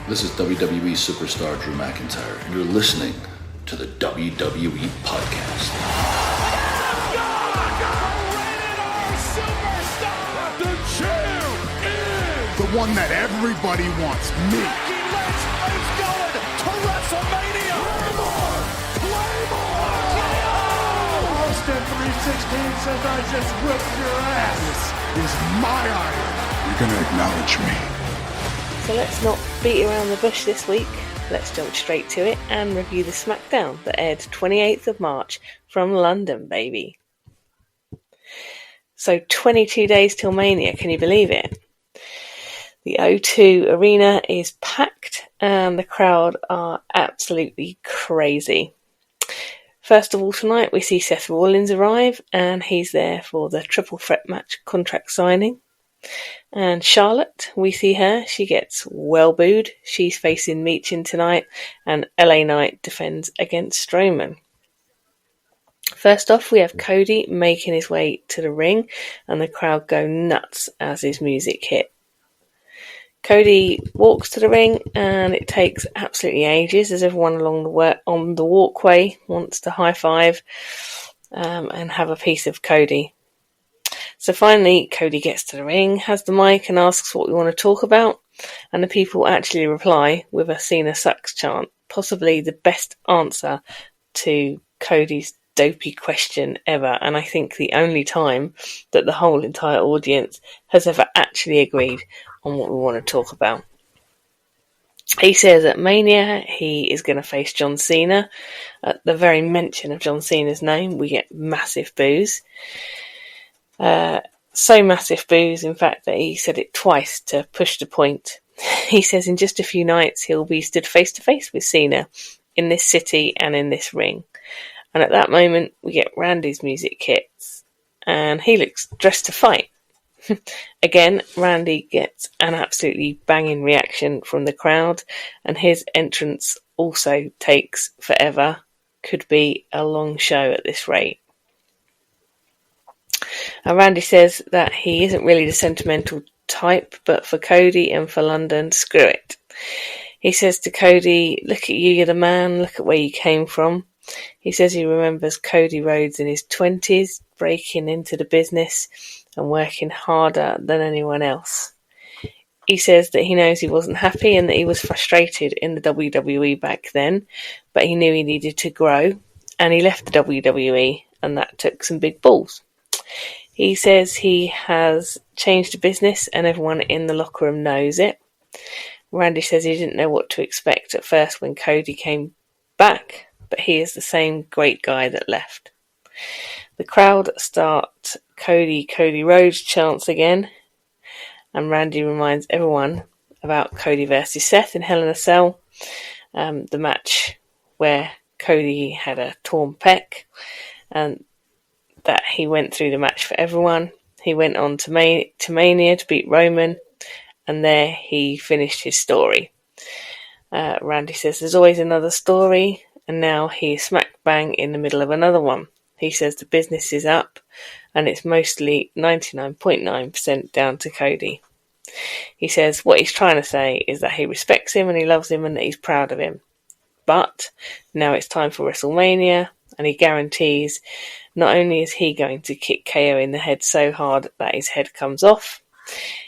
This is WWE superstar Drew McIntyre, and you're listening to the WWE Podcast. The champ is the one that everybody wants, me. It's going to WrestleMania. Claymore! Austin 316 says I just whipped your ass. This is my iron. You're going to acknowledge me. So let's not beat around the bush this week. Let's jump straight to it and review the SmackDown that aired 28th of March from London, baby. So 22 days till Mania, can you believe it? The O2 Arena is packed and the crowd are absolutely crazy. First of all, tonight we see Seth Rollins arrive and he's there for the triple threat match contract signing. And Charlotte, we see her, she gets well booed. She's facing Meechin tonight and LA Knight defends against Stroman. First off, we have Cody making his way to the ring and the crowd go nuts as his music hit. Cody walks to the ring and it takes absolutely ages as everyone along on the walkway wants to high five and have a piece of Cody. So finally, Cody gets to the ring, has the mic and asks what we want to talk about. And the people actually reply with a Cena sucks chant, possibly the best answer to Cody's dopey question ever. And I think the only time that the whole entire audience has ever actually agreed on what we want to talk about. He says at Mania he is going to face John Cena. At the very mention of John Cena's name, we get massive boos. So massive boos, in fact, that he said it twice to push the point. He says in just a few nights he'll be stood face to face with Cena in this city and in this ring. And at that moment we get Randy's music hits and he looks dressed to fight. Again, Randy gets an absolutely banging reaction from the crowd and his entrance also takes forever. Could be a long show at this rate. And Randy says that he isn't really the sentimental type, but for Cody and for London, screw it. He says to Cody, look at you, you're the man, look at where you came from. He says he remembers Cody Rhodes in his 20s, breaking into the business and working harder than anyone else. He says that he knows he wasn't happy and that he was frustrated in the WWE back then, but he knew he needed to grow, and he left the WWE, and that took some big balls. He says he has changed the business and everyone in the locker room knows it. Randy says he didn't know what to expect at first when Cody came back, but he is the same great guy that left. The crowd start Cody Rhodes chants again, and Randy reminds everyone about Cody versus Seth in Hell in a Cell, the match where Cody had a torn pec, and that he went through the match for everyone. He went on to Mania to beat Roman, and there he finished his story. Randy says there's always another story, and now he is smack bang in the middle of another one. He says the business is up, and it's mostly 99.9% down to Cody. He says what he's trying to say is that he respects him and he loves him and that he's proud of him. But now it's time for WrestleMania, and he guarantees not only is he going to kick KO in the head so hard that his head comes off,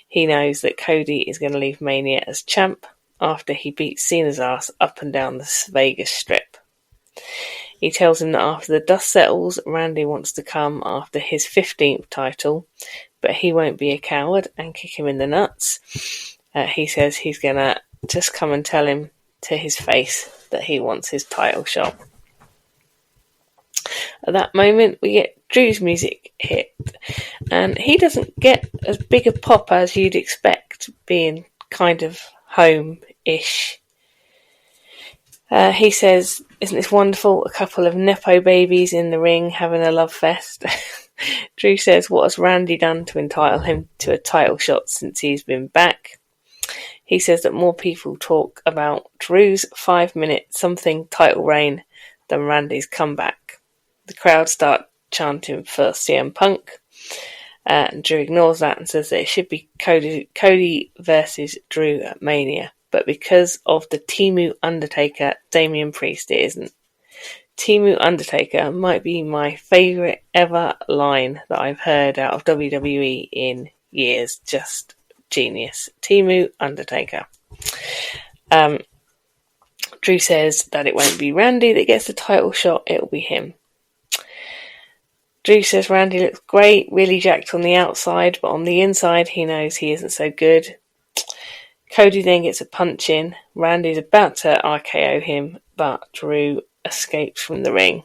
he knows that Cody is going to leave Mania as champ after he beats Cena's ass up and down the Vegas Strip. He tells him that after the dust settles, Randy wants to come after his 15th title, but he won't be a coward and kick him in the nuts. He says he's going to just come and tell him to his face that he wants his title shot. At that moment, we get Drew's music hit, and he doesn't get as big a pop as you'd expect, being kind of home-ish. He says, isn't this wonderful? A couple of Nepo babies in the ring having a love fest. Drew says, what has Randy done to entitle him to a title shot since he's been back? He says that more people talk about Drew's 5-minute something title reign than Randy's comeback. The crowd start chanting for CM Punk, and Drew ignores that and says that it should be Cody versus Drew at Mania. but because of the Timu Undertaker, Damian Priest, it isn't. Timu Undertaker might be my favourite ever line that I've heard out of WWE in years. Just genius. Timu Undertaker. Drew says that it won't be Randy that gets the title shot, it'll be him. Drew says Randy looks great, really jacked on the outside, but on the inside he knows he isn't so good. Cody then gets a punch in. Randy's about to RKO him, but Drew escapes from the ring.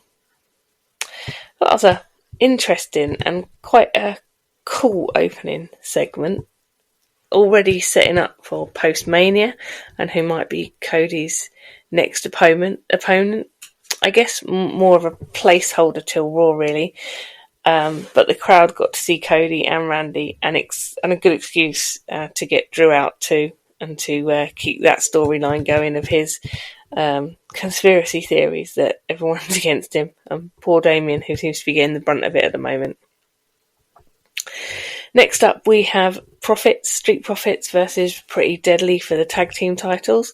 That was an interesting and quite a cool opening segment. Already setting up for post-Mania and who might be Cody's next opponent. I guess more of a placeholder till Raw, really. But the crowd got to see Cody and Randy, and a good excuse to get Drew out too, and to keep that storyline going of his conspiracy theories that everyone's against him, and poor Damien, who seems to be getting the brunt of it at the moment. Next up, we have Street Profits versus Pretty Deadly for the tag team titles.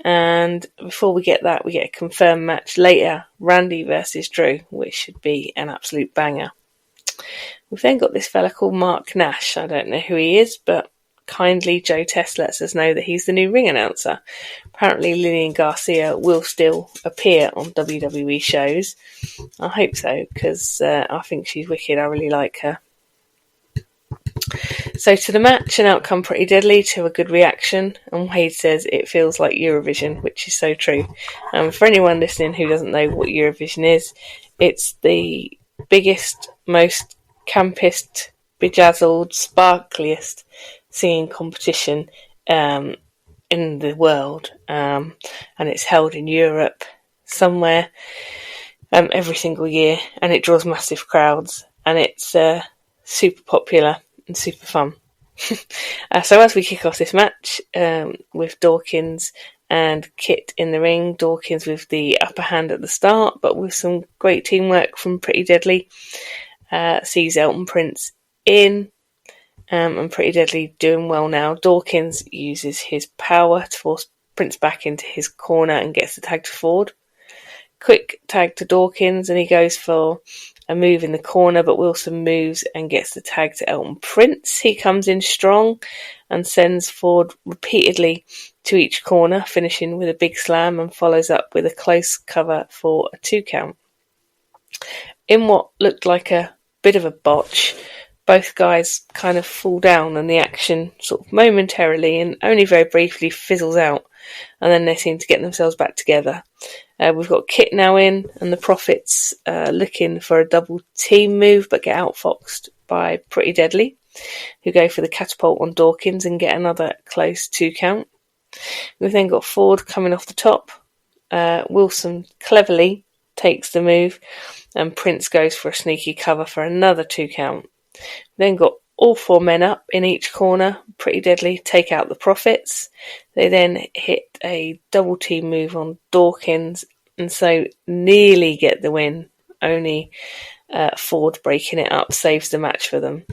And before we get that, we get a confirmed match later, Randy versus Drew, which should be an absolute banger. We've then got this fella called Mark Nash. I don't know who he is, but kindly Joe Test lets us know that he's the new ring announcer. Apparently Lillian Garcia will still appear on WWE shows. I hope so, because I think she's wicked. I really like her. So to the match, an outcome Pretty Deadly to a good reaction, and Wade says it feels like Eurovision, which is so true. For anyone listening who doesn't know what Eurovision is, it's the biggest, most campest, bedazzled, sparkliest singing competition in the world, and it's held in Europe somewhere every single year, and it draws massive crowds, and it's super popular and super fun. So as we kick off this match with Dawkins and Kit in the ring, Dawkins with the upper hand at the start, but with some great teamwork from Pretty Deadly, sees Elton Prince in, and Pretty Deadly doing well now. Dawkins uses his power to force Prince back into his corner and gets the tag to Ford. Quick tag to Dawkins, and he goes for a move in the corner, but Wilson moves and gets the tag to Elton Prince. He comes in strong and sends Ford repeatedly to each corner, finishing with a big slam, and follows up with a close cover for a 2 count. In what looked like a bit of a botch, both guys kind of fall down, and the action sort of momentarily and only very briefly fizzles out, and then they seem to get themselves back together. We've got Kit now in, and the Profits looking for a double team move, but get outfoxed by Pretty Deadly, who go for the catapult on Dawkins and get another close 2 count. We've then got Ford coming off the top. Wilson cleverly takes the move, and Prince goes for a sneaky cover for another 2 count. Then got all 4 men up in each corner. Pretty Deadly take out the Profits. They then hit a double team move on Dawkins, and so nearly get the win. Only Ford breaking it up saves the match for them.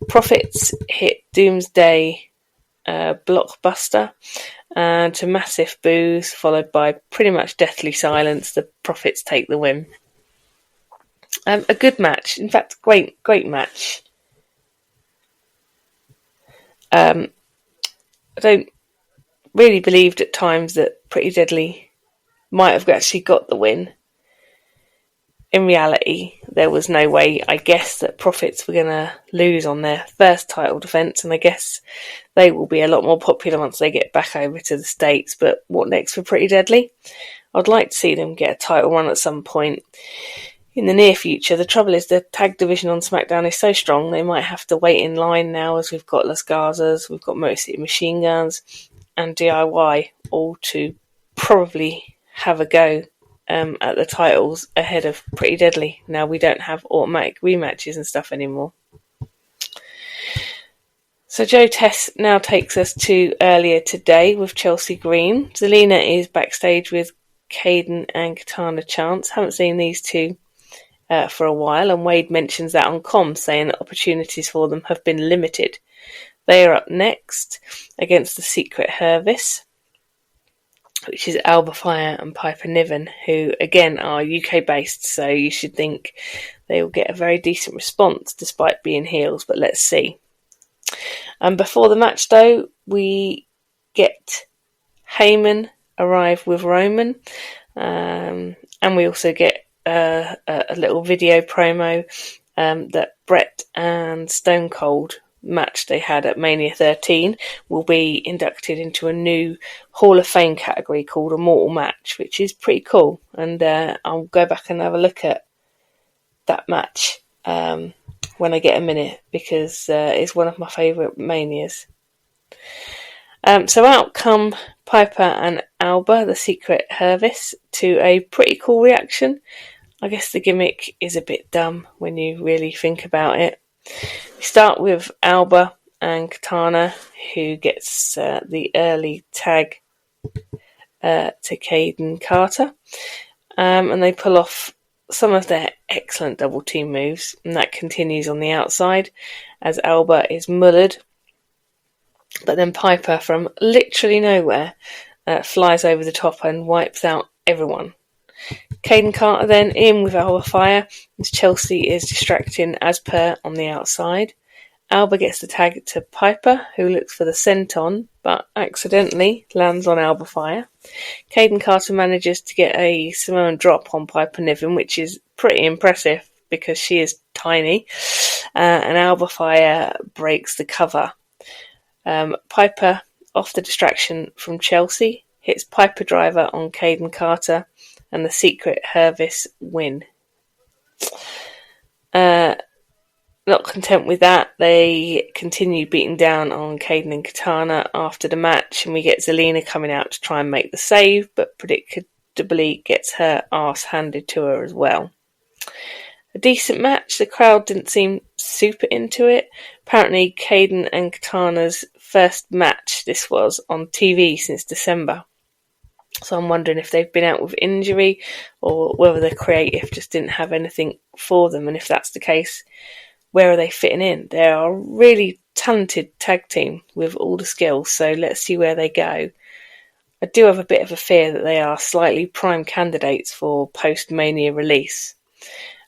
Profits hit Doomsday Blockbuster, and to massive boos, followed by pretty much deathly silence, the Profits take the win. A good match. In fact, great match. I don't really believed at times that Pretty Deadly might have actually got the win. In reality, there was no way, I guess, that Profits were going to lose on their first title defence, and I guess they will be a lot more popular once they get back over to the States. But what next for Pretty Deadly? I'd like to see them get a title run at some point in the near future. The trouble is the tag division on SmackDown is so strong, they might have to wait in line now, as we've got Las Garzas, we've got Motor City Machine Guns, and DIY, all to probably have a go at the titles ahead of Pretty Deadly. Now we don't have automatic rematches and stuff anymore. So Joe Tess now takes us to earlier today with Chelsea Green. Zelina is backstage with Caden and Katana Chance. Haven't seen these two for a while, and Wade mentions that on comms, saying that opportunities for them have been limited. They are up next against the Secret Hervis. which is Alba Fire and Piper Niven, who again are UK based, so you should think they will get a very decent response despite being heels, but let's see. And before the match though, we get Heyman arrive with Roman, and we also get a little video promo that Brett and Stone Cold match they had at Mania 13 will be inducted into a new Hall of Fame category called a Mortal Match, which is pretty cool, and I'll go back and have a look at that match when I get a minute, because it's one of my favourite Manias. So out come Piper and Alba, the Secret Service, to a pretty cool reaction. I guess the gimmick is a bit dumb when you really think about it. We start with Alba and Katana, who gets the early tag to Caden Carter, and they pull off some of their excellent double team moves, and that continues on the outside as Alba is mullered. But then Piper, from literally nowhere, flies over the top and wipes out everyone. Caden Carter then in with Alba Fire, as Chelsea is distracting as per on the outside. Alba gets the tag to Piper, who looks for the senton, but accidentally lands on Alba Fire. Caden Carter manages to get a Samoan drop on Piper Niven, which is pretty impressive because she is tiny, and Alba Fire breaks the cover. Piper, off the distraction from Chelsea, hits Piper Driver on Caden Carter, and the Secret Service win. Not content with that, they continue beating down on Caden and Katana after the match, and we get Zelina coming out to try and make the save, but predictably gets her arse handed to her as well. A decent match. The crowd didn't seem super into it. Apparently Caden and Katana's first match this was on TV since December. So I'm wondering if they've been out with injury or whether the creative just didn't have anything for them. And if that's the case, where are they fitting in? They are a really talented tag team with all the skills. So let's see where they go. I do have a bit of a fear that they are slightly prime candidates for post-Mania release,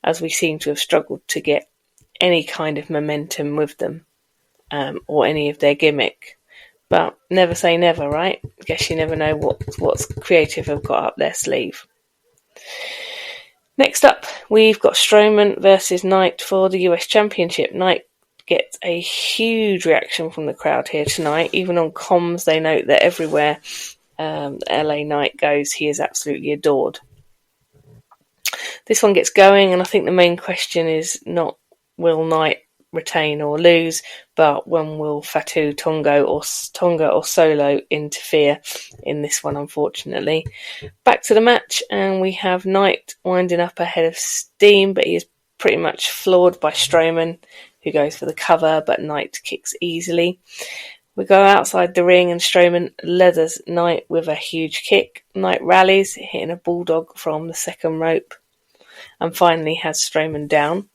as we seem to have struggled to get any kind of momentum with them, or any of their gimmick. But never say never, right? Guess you never know what's creative have got up their sleeve. Next up, we've got Stroman versus Knight for the US Championship. Knight gets a huge reaction from the crowd here tonight. Even on comms, they note that everywhere LA Knight goes, he is absolutely adored. This one gets going, and I think the main question is not will Knight retain or lose, but when will Fatu, Tonga or Solo interfere in this one, unfortunately. Back to the match, and we have Knight winding up ahead of steam, but he is pretty much floored by Stroman, who goes for the cover, but Knight kicks easily. We go outside the ring, and Stroman leathers Knight with a huge kick. Knight rallies, hitting a bulldog from the second rope, and finally has Stroman down.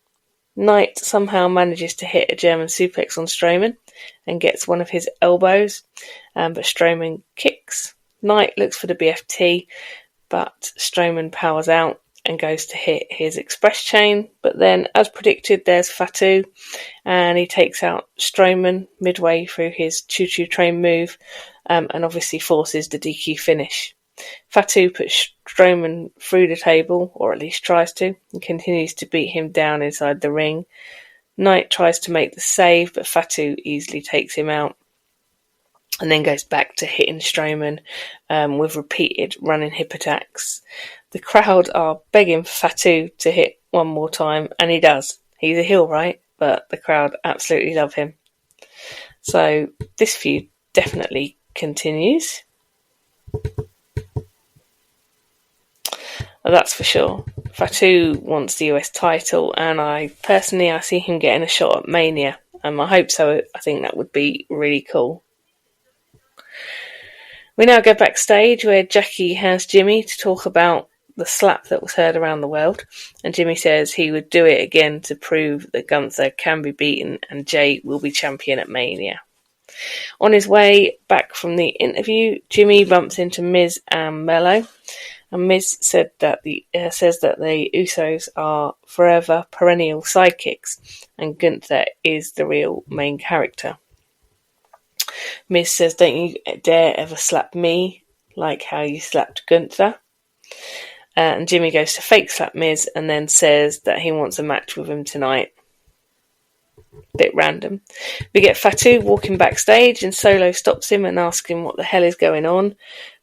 Knight somehow manages to hit a German suplex on Stroman and gets one of his elbows, but Stroman kicks. Knight looks for the BFT, but Stroman powers out and goes to hit his express chain, but then, as predicted, there's Fatu, and he takes out Stroman midway through his choo-choo train move, and obviously forces the DQ finish. Fatu puts Stroman through the table, or at least tries to, and continues to beat him down inside the ring. Knight tries to make the save, but Fatu easily takes him out, and then goes back to hitting Stroman with repeated running hip attacks. The crowd are begging for Fatu to hit one more time, and he does. He's a heel, right? But the crowd absolutely love him. So this feud definitely continues. That's for sure. Fatu wants the US title, and I see him getting a shot at Mania. I hope so. I think that would be really cool. We now go backstage where Jackie has Jimmy to talk about the slap that was heard around the world, and Jimmy says he would do it again to prove that Gunther can be beaten and Jay will be champion at Mania. On his way back from the interview, Jimmy bumps into Miz and Mello, and Miz says that the Usos are forever perennial sidekicks, and Gunther is the real main character. Miz says, "Don't you dare ever slap me like how you slapped Gunther." And Jimmy goes to fake slap Miz and then says that he wants a match with him tonight. Bit random. We get Fatu walking backstage and Solo stops him and asks him what the hell is going on.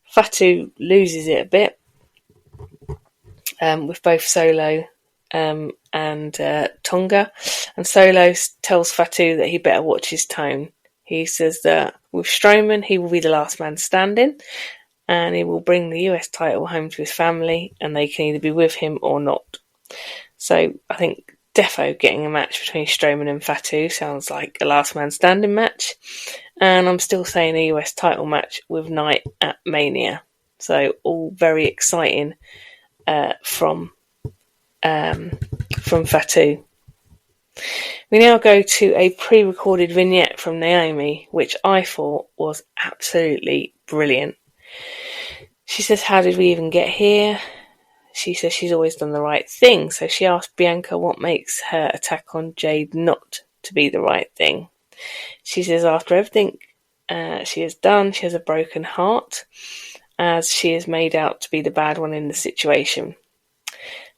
Fatu loses it a bit with both Solo and Tonga. And Solo tells Fatu that he better watch his tone. He says that with Stroman, he will be the last man standing and he will bring the US title home to his family and they can either be with him or not. So I think defo getting a match between Stroman and Fatu sounds like a last man standing match. And I'm still saying a US title match with Knight at Mania. So all very exciting from Fatu. We now go to a pre-recorded vignette from Naomi, which I thought was absolutely brilliant. She says, "How did we even get here?" She says she's always done the right thing, so she asked Bianca what makes her attack on Jade not to be the right thing. She says after everything she has done, she has a broken heart, as she is made out to be the bad one in the situation.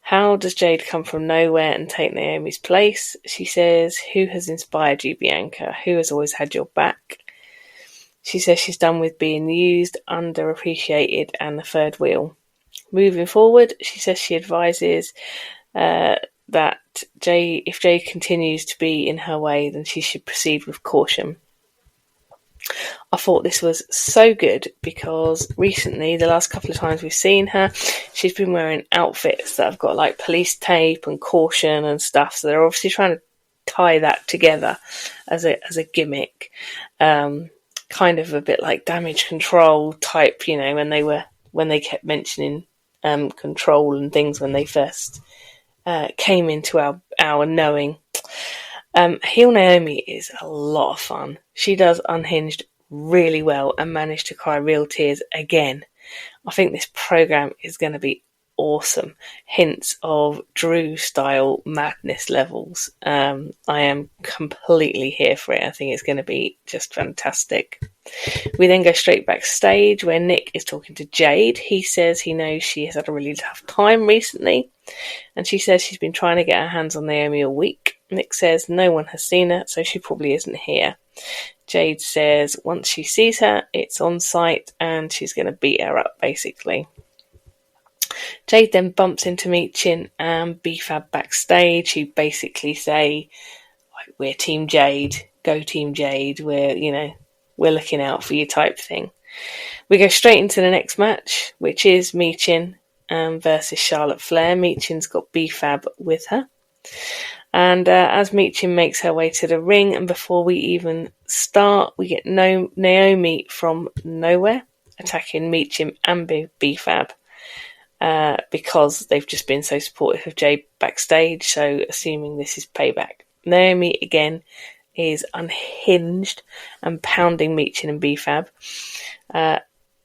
How does Jade come from nowhere and take Naomi's place? She says, "Who has inspired you, Bianca? Who has always had your back?" She says she's done with being used, underappreciated, and the third wheel. Moving forward, she says she advises that if Jade continues to be in her way, then she should proceed with caution. I thought this was so good because recently, the last couple of times we've seen her, she's been wearing outfits that have got like police tape and caution and stuff. So they're obviously trying to tie that together as a gimmick, kind of a bit like Damage Control type. You know, when they kept mentioning Control and things when they first came into our knowing. Heel Naomi is a lot of fun. She does Unhinged really well and managed to cry real tears again. I think this program is going to be awesome. Hints of Drew style madness levels. I am completely here for it. I think it's going to be just fantastic. We then go straight backstage where Nick is talking to Jade. He says he knows she has had a really tough time recently, and she says she's been trying to get her hands on Naomi all week. Nick says no one has seen her, so she probably isn't here. Jade says once she sees her, it's on site and she's going to beat her up, basically. Jade then bumps into Meechin and B-Fab backstage, who basically say, like, "We're Team Jade, go Team Jade, we're looking out for you," type thing. We go straight into the next match, which is Meechin versus Charlotte Flair. Meechin's got B-Fab with her. And as Meechin makes her way to the ring, and before we even start, we get Naomi from nowhere attacking Meechin and B-Fab because they've just been so supportive of Jade backstage, so assuming this is payback. Naomi, again, is unhinged and pounding Meechin and B-Fab.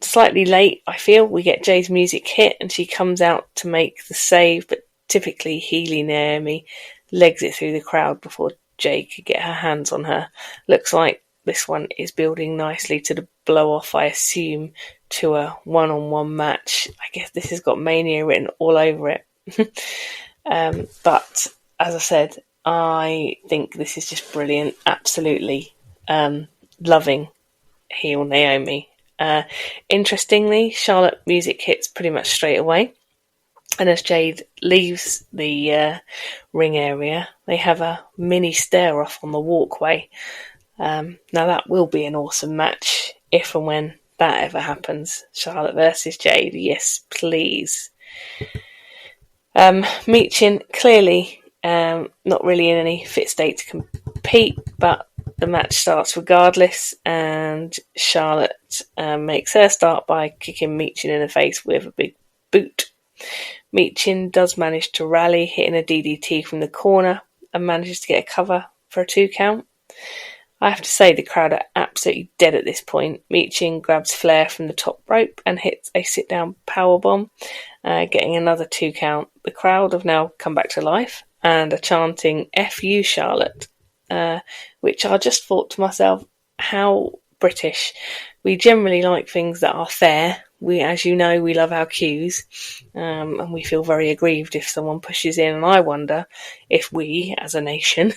Slightly late, I feel. We get Jade's music hit and she comes out to make the save, but typically Healy Naomi legs it through the crowd before Jade could get her hands on her. Looks like this one is building nicely to the blow-off, I assume, to a one-on-one match. I guess this has got Mania written all over it. But, as I said, I think this is just brilliant. Absolutely loving heel Naomi. Interestingly, Charlotte music hits pretty much straight away. And as Jade leaves the ring area, they have a mini stare-off on the walkway. Now that will be an awesome match if and when that ever happens. Charlotte versus Jade, yes, please. Meechin, clearly not really in any fit state to compete, but the match starts regardless, and Charlotte makes her start by kicking Meechin in the face with a big boot. Meechin does manage to rally, hitting a DDT from the corner, and manages to get a cover for a 2 count. I have to say the crowd are absolutely dead at this point. Meechin grabs Flair from the top rope and hits a sit-down powerbomb, getting another 2 count. The crowd have now come back to life and are chanting "F you, Charlotte," which I just thought to myself, how British. We generally like things that are fair. We, as you know, we love our cues, and we feel very aggrieved if someone pushes in. And I wonder if we, as a nation,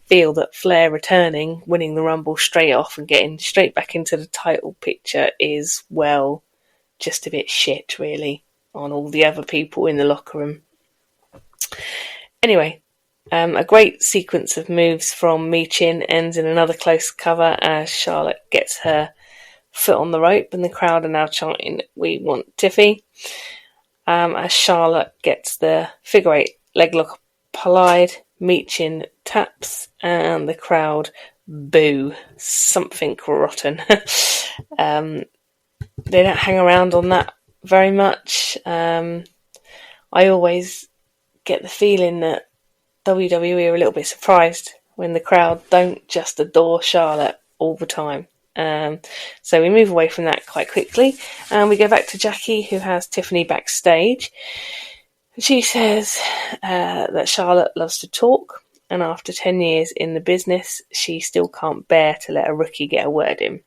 feel that Flair returning, winning the Rumble straight off and getting straight back into the title picture is, well, just a bit shit, really, on all the other people in the locker room. Anyway, a great sequence of moves from Meechin ends in another close cover as Charlotte gets her foot on the rope and the crowd are now chanting "We want Tiffy," as Charlotte gets the figure 8 leg lock applied. Meechin taps and the crowd boo something rotten. They don't hang around on that very much. I always get the feeling that WWE are a little bit surprised when the crowd don't just adore Charlotte all the time. So we move away from that quite quickly and we go back to Jackie, who has Tiffany backstage. She says that Charlotte loves to talk, and after 10 years in the business she still can't bear to let a rookie get a word in.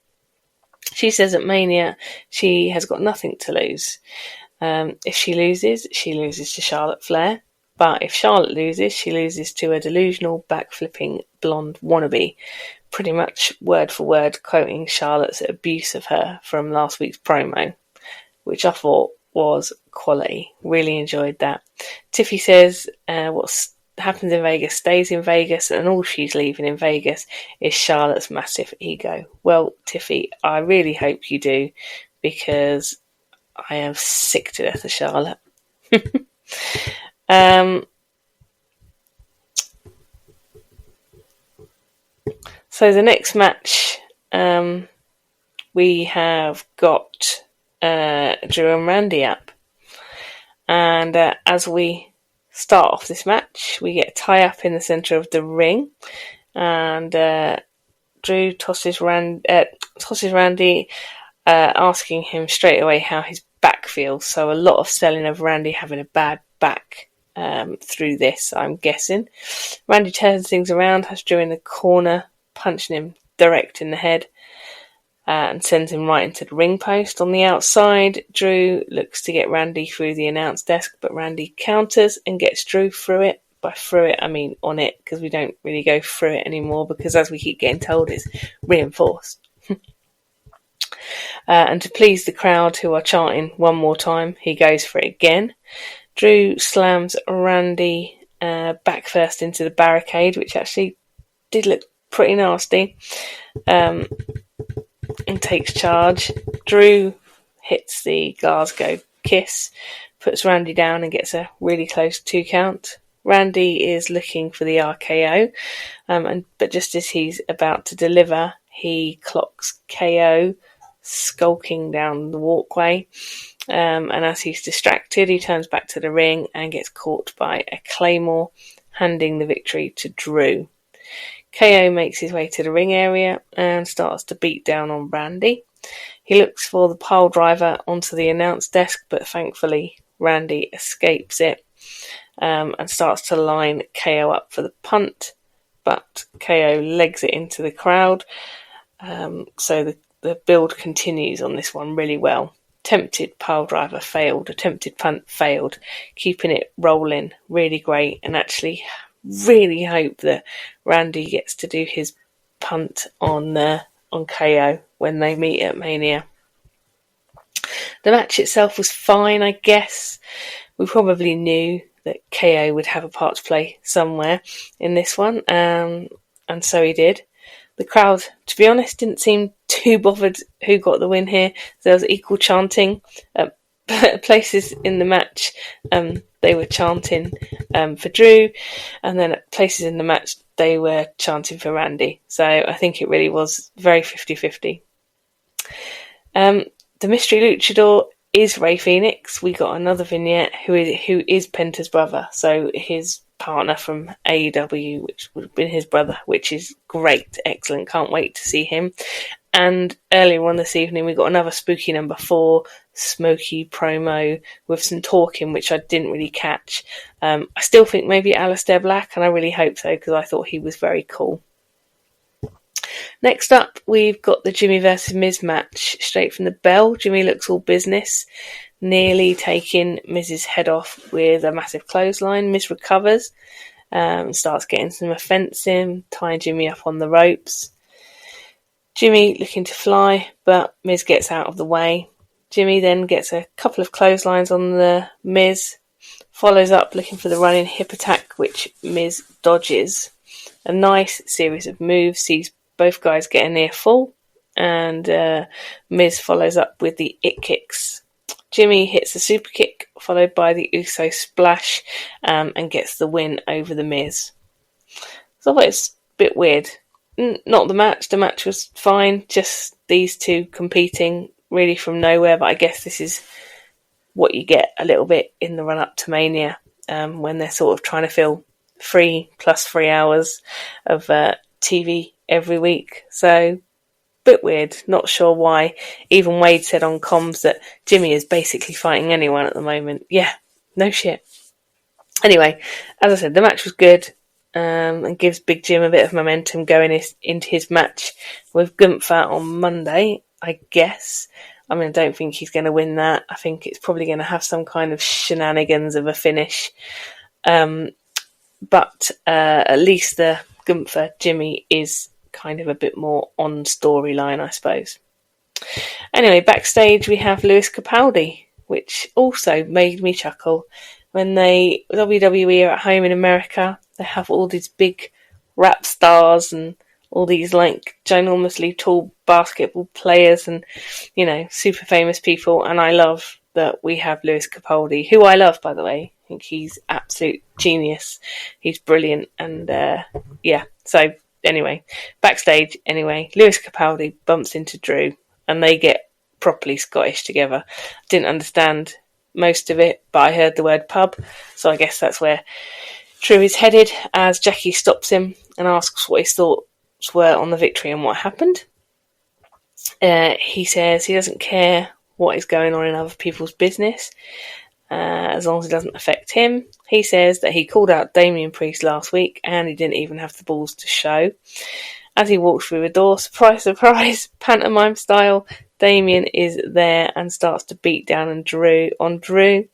She says at Mania she has got nothing to lose. If she loses to Charlotte Flair. But if Charlotte loses, she loses to a delusional, backflipping blonde wannabe. Pretty much word for word quoting Charlotte's abuse of her from last week's promo, which I thought was quality. Really enjoyed that. Tiffy says what happens in Vegas stays in Vegas, and all she's leaving in Vegas is Charlotte's massive ego. Well, Tiffy, I really hope you do, because I am sick to death of Charlotte. So the next match, we have got Drew and Randy up. And as we start off this match, we get a tie-up in the centre of the ring. And Drew tosses Randy, asking him straight away how his back feels. So a lot of selling of Randy having a bad back through this, I'm guessing. Randy turns things around, has Drew in the corner, punching him direct in the head, and sends him right into the ring post. On the outside, Drew looks to get Randy through the announce desk, but Randy counters and gets Drew through it. By through it, I mean on it, because we don't really go through it anymore, because as we keep getting told, it's reinforced. And to please the crowd who are chanting one more time, he goes for it again. Drew slams Randy back first into the barricade, which actually did look pretty nasty, and takes charge. Drew hits the Glasgow kiss, puts Randy down and gets a really close 2 count. Randy is looking for the RKO, but just as he's about to deliver, he clocks KO skulking down the walkway, and as he's distracted, he turns back to the ring and gets caught by a Claymore, handing the victory to Drew. KO makes his way to the ring area and starts to beat down on Randy. He looks for the pile driver onto the announce desk, but thankfully Randy escapes it, and starts to line KO up for the punt, but KO legs it into the crowd. So the build continues on this one really well. Attempted pile driver failed, attempted punt failed, keeping it rolling, really great, and actually really hope that Randy gets to do his punt on KO when they meet at Mania. The match itself was fine, I guess. We probably knew that KO would have a part to play somewhere in this one, and so he did. The crowd, to be honest, didn't seem too bothered who got the win here. There was equal chanting. Places in the match, they were chanting for Drew, and then at places in the match, they were chanting for Randy. So I think it really was very 50-50. The mystery luchador is Rey Fenix. We got another vignette who is Penta's brother. So his partner from AEW, which would have been his brother, which is great, excellent. Can't wait to see him. And earlier on this evening, we got another spooky number 4 smoky promo with some talking, which I didn't really catch. I still think maybe Aleister Black, and I really hope so, because I thought he was very cool. Next up, we've got the Jimmy versus Miz match straight from the bell. Jimmy looks all business, nearly taking Miz's head off with a massive clothesline. Miz recovers, starts getting some offense in, tying Jimmy up on the ropes. Jimmy looking to fly, but Miz gets out of the way. Jimmy then gets a couple of clotheslines on the Miz, follows up looking for the running hip attack, which Miz dodges. A nice series of moves sees both guys get a near fall, and Miz follows up with the it kicks. Jimmy hits a super kick, followed by the Uso splash, and gets the win over the Miz. So I thought it's a bit weird. Not the match. The match was fine. Just these two competing really from nowhere. But I guess this is what you get a little bit in the run-up to Mania, when they're sort of trying to fill 3 plus 3 hours of TV every week. So, bit weird. Not sure why. Even Wade said on comms that Jimmy is basically fighting anyone at the moment. Yeah, no shit. Anyway, as I said, the match was good. And gives Big Jim a bit of momentum going into his match with Gunther on Monday, I guess. I mean, I don't think he's going to win that. I think it's probably going to have some kind of shenanigans of a finish. But at least the Gunther Jimmy is kind of a bit more on storyline, I suppose. Anyway, backstage we have Lewis Capaldi, which also made me chuckle. When WWE are at home in America, they have all these big rap stars and all these like ginormously tall basketball players and, you know, super famous people. And I love that we have Lewis Capaldi, who I love, by the way. I think he's absolute genius. He's brilliant. And yeah, so anyway, backstage anyway, Lewis Capaldi bumps into Drew and they get properly Scottish together. Didn't understand most of it, but I heard the word pub, so I guess that's where Drew is headed, as Jackie stops him and asks what his thoughts were on the victory and what happened. He says he doesn't care what is going on in other people's business, as long as it doesn't affect him. He says that he called out Damian Priest last week and he didn't even have the balls to show. As he walks through the door, surprise, surprise, pantomime style, Damian is there and starts to beat down on Drew.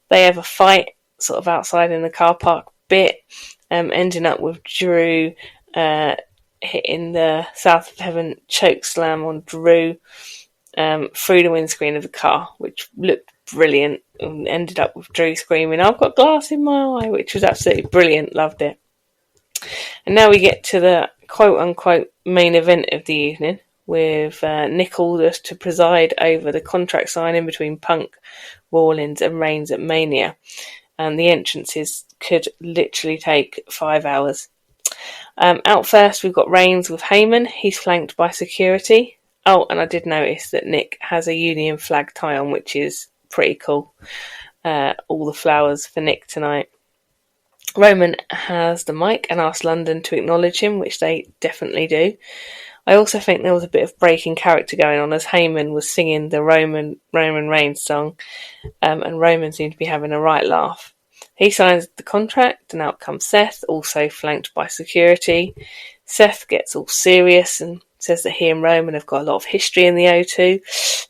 They have a fight sort of outside in the car park bit, ending up with Drew hitting the South of Heaven choke slam on Drew through the windscreen of the car, which looked brilliant, and ended up with Drew screaming, "I've got glass in my eye," which was absolutely brilliant. Loved it. And now we get to the quote-unquote main event of the evening, with Nick Aldis to preside over the contract signing between Punk, Rawlins and Reigns at Mania. And the entrances could literally take 5 hours. Out first, we've got Reigns with Heyman. He's flanked by security. Oh, and I did notice that Nick has a Union flag tie on, which is pretty cool. All the flowers for Nick tonight. Roman has the mic and asks London to acknowledge him, which they definitely do. I also think there was a bit of breaking character going on as Heyman was singing the Roman Reigns song, and Roman seemed to be having a right laugh. He signs the contract and out comes Seth, also flanked by security. Seth gets all serious and says that he and Roman have got a lot of history in the O2.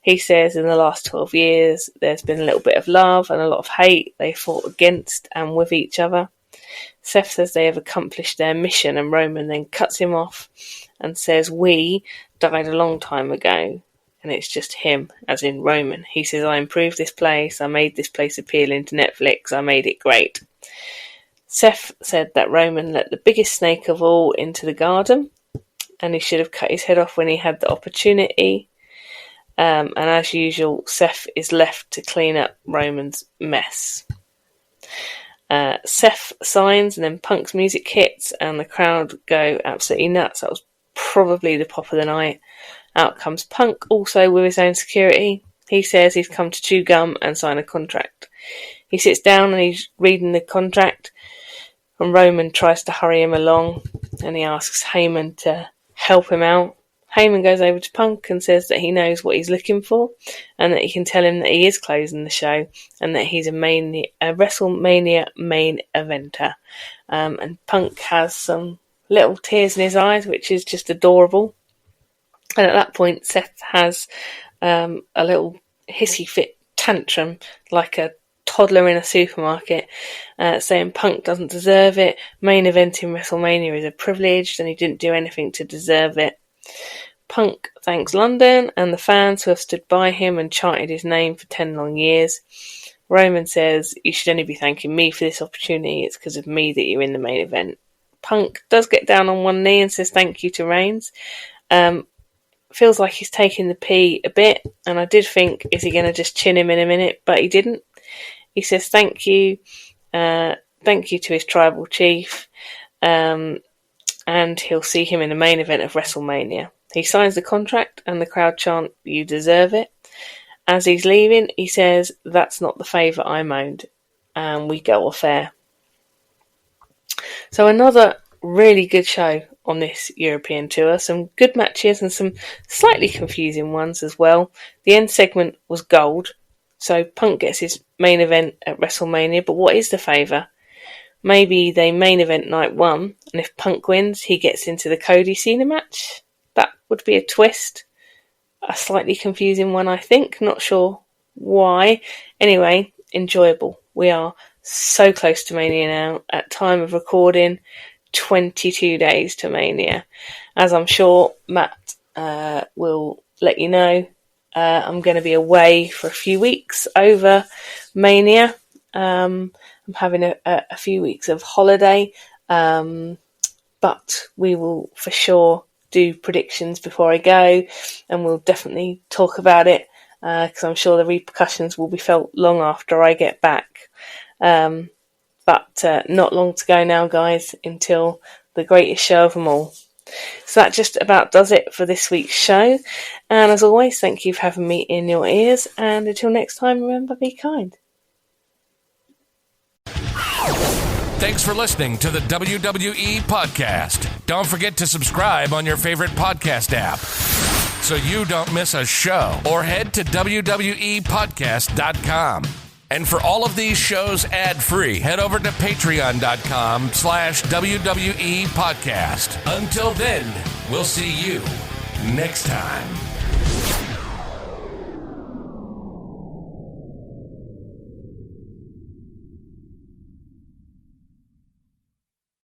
He says in the last 12 years there's been a little bit of love and a lot of hate. They fought against and with each other. Seth says they have accomplished their mission, and Roman then cuts him off and says, "We died a long time ago." And it's just him, as in Roman. He says, "I improved this place. I made this place appealing to Netflix. I made it great." Seth said that Roman let the biggest snake of all into the garden, and he should have cut his head off when he had the opportunity. And as usual, Seth is left to clean up Roman's mess. Seth signs, and then Punk's music hits, and the crowd go absolutely nuts. That was probably the pop of the night. Out comes Punk, also with his own security. He says he's come to chew gum and sign a contract. He sits down and he's reading the contract. And Roman tries to hurry him along, and he asks Heyman to help him out. Heyman goes over to Punk and says that he knows what he's looking for, and that he can tell him that he is closing the show, and that he's a WrestleMania main eventer. And Punk has some little tears in his eyes, which is just adorable. And at that point, Seth has a little hissy fit tantrum, like a toddler in a supermarket, saying Punk doesn't deserve it. Main eventing WrestleMania is a privilege, and he didn't do anything to deserve it. Punk thanks London and the fans who have stood by him and chanted his name for 10 long years. Roman says, "You should only be thanking me for this opportunity. It's because of me that you're in the main event." Punk does get down on one knee and says thank you to Reigns. Feels like he's taking the pee a bit, and I did think, is he going to just chin him in a minute? But he didn't. He says thank you to his tribal chief, and he'll see him in the main event of WrestleMania. He signs the contract, and the crowd chant, "You deserve it." As he's leaving, he says, "That's not the favour I'm owed," and we go off air. So another really good show on this European tour. Some good matches and some slightly confusing ones as well. The end segment was gold. So Punk gets his main event at WrestleMania, but what is the favour? Maybe they main event night 1, and if Punk wins, he gets into the Cody Cena match? That would be a twist. A slightly confusing one, I think. Not sure why. Anyway, enjoyable. We are so close to Mania now. At time of recording, 22 days to Mania. As I'm sure Matt will let you know, I'm going to be away for a few weeks over Mania. I'm having a few weeks of holiday, but we will for sure do predictions before I go, and we'll definitely talk about it, because I'm sure the repercussions will be felt long after I get back. But not long to go now, guys, until the greatest show of them all. So that just about does it for this week's show. And as always, thank you for having me in your ears. And until next time, remember, be kind. Thanks for listening to the WWE Podcast. Don't forget to subscribe on your favorite podcast app so you don't miss a show, or head to WWEpodcast.com. And for all of these shows ad-free, head over to patreon.com/WWE Podcast. Until then, we'll see you next time.